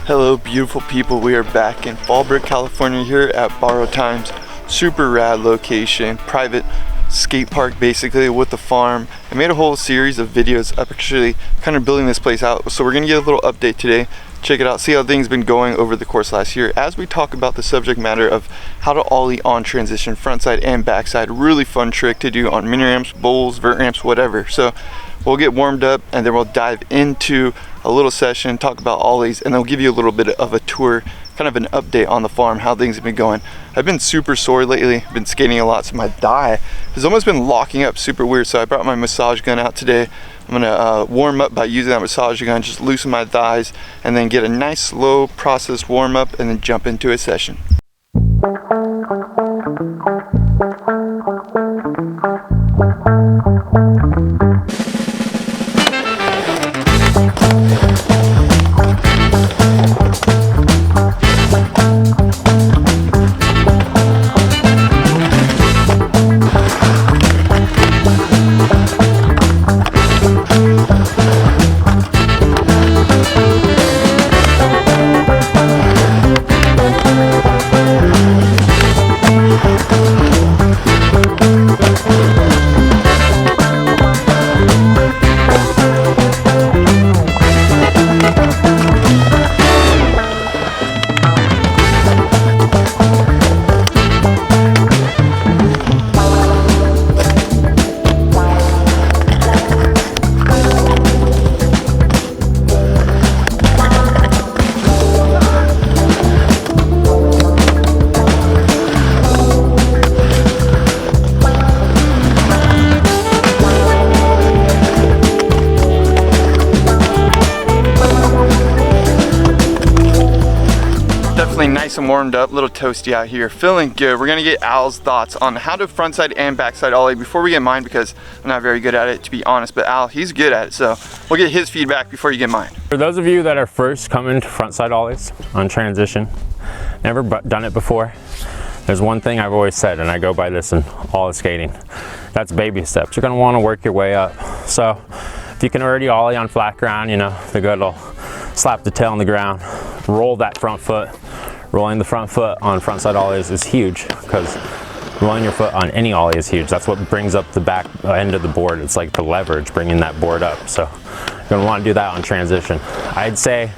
Hello beautiful people, we are back in Fallbrook, California here at Borrowed Times. Super rad location, private skate park basically with the farm. I made a whole series of videos of actually kind of building this place out, so we're gonna get a little update today. Check it out, see how things been going over the course last year as we talk about the subject matter of how to ollie on transition, frontside and backside. Really fun trick to do on mini ramps, bowls, vert ramps, whatever. So we'll get warmed up and then we'll dive into a little session, talk about ollies, and they'll give you a little bit of a tour, kind of an update on the farm, how things have been going. I've been super sore lately, been skating a lot, so my thigh has almost been locking up super weird. So I brought my massage gun out today. I'm gonna warm up by using that massage gun, just loosen my thighs, and then get a nice slow process warm up, and then jump into a session. Definitely nice and warmed up, a little toasty out here, feeling good. We're gonna get Al's thoughts on how to frontside and backside ollie before we get mine, because I'm not very good at it, to be honest, but Al, he's good at it, so we'll get his feedback before you get mine. For those of you that are first coming to frontside ollies on transition, never done it before, there's one thing I've always said, and I go by this in all the skating. That's baby steps. You're gonna wanna work your way up. So if you can already ollie on flat ground, you know, the good will slap the tail on the ground, roll that front foot. Rolling the front foot on frontside ollies is huge, because rolling your foot on any ollie is huge. That's what brings up the back end of the board. It's like the leverage bringing that board up. So you're gonna wanna do that on transition. I'd say,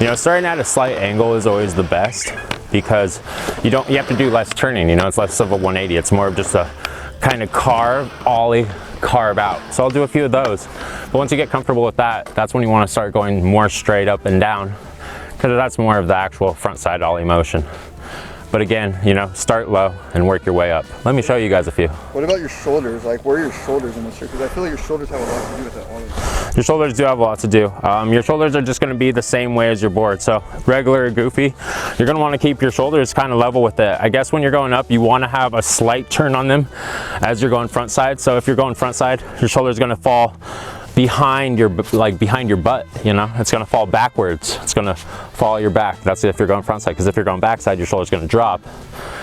you know, starting at a slight angle is always the best, because you have to do less turning, you know, it's less of a 180. It's more of just a kind of carve, ollie, carve out. So I'll do a few of those. But once you get comfortable with that, that's when you wanna start going more straight up and down, because that's more of the actual frontside ollie motion. But again, you know, start low and work your way up. Let me show you guys a few. What about your shoulders? Like, where are your shoulders in this trick? Because I feel like your shoulders have a lot to do with that ollie. Your shoulders do have a lot to do. Your shoulders are just gonna be the same way as your board. So regular or goofy, you're gonna wanna keep your shoulders kind of level with it. I guess when you're going up, you wanna have a slight turn on them as you're going frontside. So if you're going frontside, your shoulder's gonna fall behind your butt, you know, it's gonna fall backwards. It's gonna fall at your back. That's if you're going frontside, because if you're going backside, your shoulder's gonna drop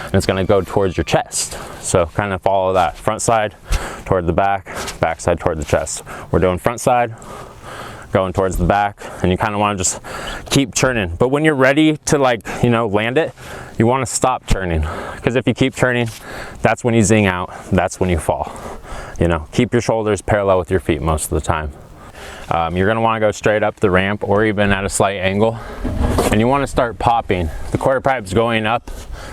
and it's gonna go towards your chest. So kind of follow that. Front side toward the back, backside toward the chest. We're doing front side, going towards the back, and you kind of want to just keep turning. But when you're ready to, like, you know, land it, you want to stop turning, because if you keep turning, that's when you zing out, that's when you fall. You know, keep your shoulders parallel with your feet most of the time. You're going to want to go straight up the ramp or even at a slight angle, and you want to start popping. The quarter pipe's going up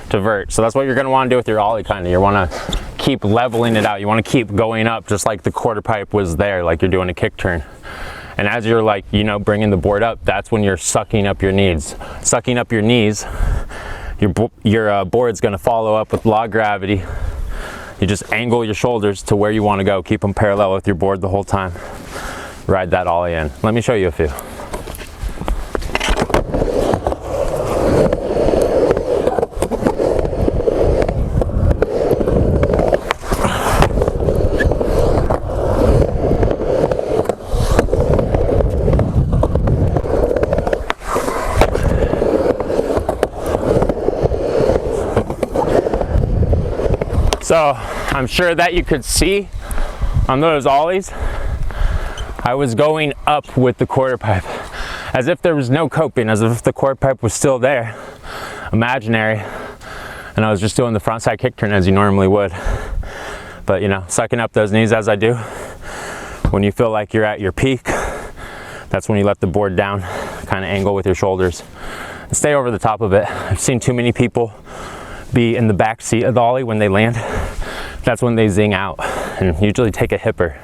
to vert, so that's what you're going to want to do with your ollie. Kind of, you want to keep leveling it out. You want to keep going up just like the quarter pipe was there, like you're doing a kick turn. And as you're, like, you know, bringing the board up, that's when you're sucking up your knees. Sucking up your knees, your board's going to follow up with log gravity. You just angle your shoulders to where you want to go. Keep them parallel with your board the whole time. Ride that ollie in. Let me show you a few. So I'm sure that you could see on those ollies, I was going up with the quarter pipe. as if there was no coping, as if the quart pipe was still there, imaginary, and I was just doing the frontside kick turn as you normally would. But you know, sucking up those knees as I do, when you feel like you're at your peak, that's when you let the board down, kind of angle with your shoulders, and stay over the top of it. I've seen too many people be in the back seat of the ollie when they land. That's when they zing out and usually take a hipper,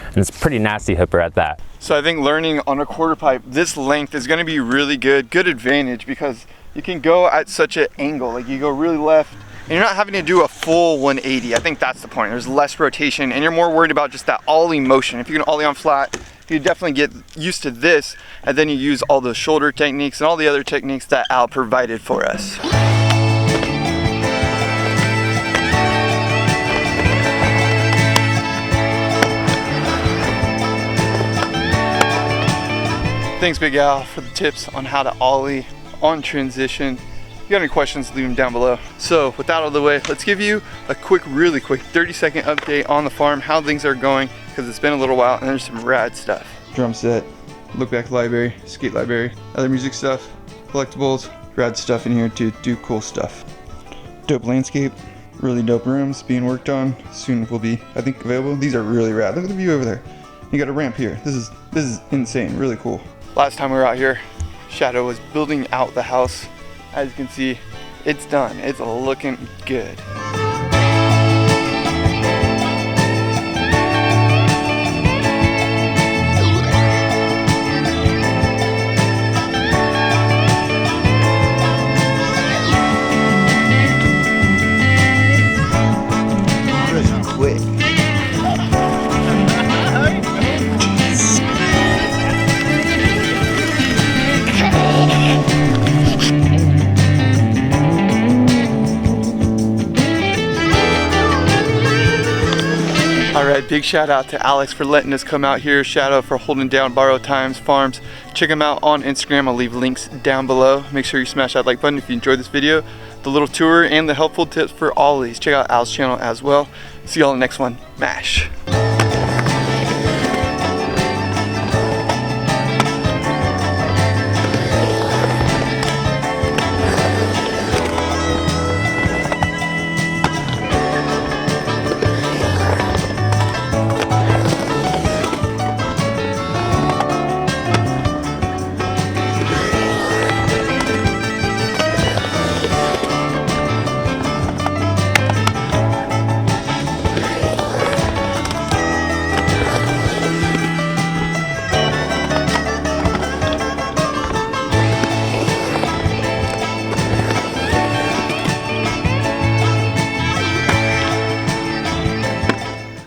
and it's a pretty nasty hipper at that. So I think learning on a quarter pipe this length is going to be really good advantage, because you can go at such an angle, like you go really left and you're not having to do a full 180. I think that's the point. There's less rotation and you're more worried about just that ollie motion. If you can ollie on flat, you definitely get used to this, and then you use all the shoulder techniques and all the other techniques that Al provided for us. Thanks Big Al for the tips on how to ollie on transition. If you got any questions, leave them down below. So with that out of the way, let's give you a really quick 30-second update on the farm, how things are going, because it's been a little while and there's some rad stuff. Drum set, look back library, skate library, other music stuff, collectibles, rad stuff in here to do cool stuff. Dope landscape, really dope rooms being worked on, soon will be, I think, available. These are really rad. Look at the view over there. You got a ramp here. This is insane, really cool. Last time we were out here, Shadow was building out the house. As you can see, it's done. It's looking good. Quick. Alright, big shout out to Alex for letting us come out here. Shout out for holding down Borrowed Times Farms. Check him out on Instagram. I'll leave links down below. Make sure you smash that like button if you enjoyed this video, the little tour, and the helpful tips for Ollies. Check out Al's channel as well. See y'all in the next one. MASH.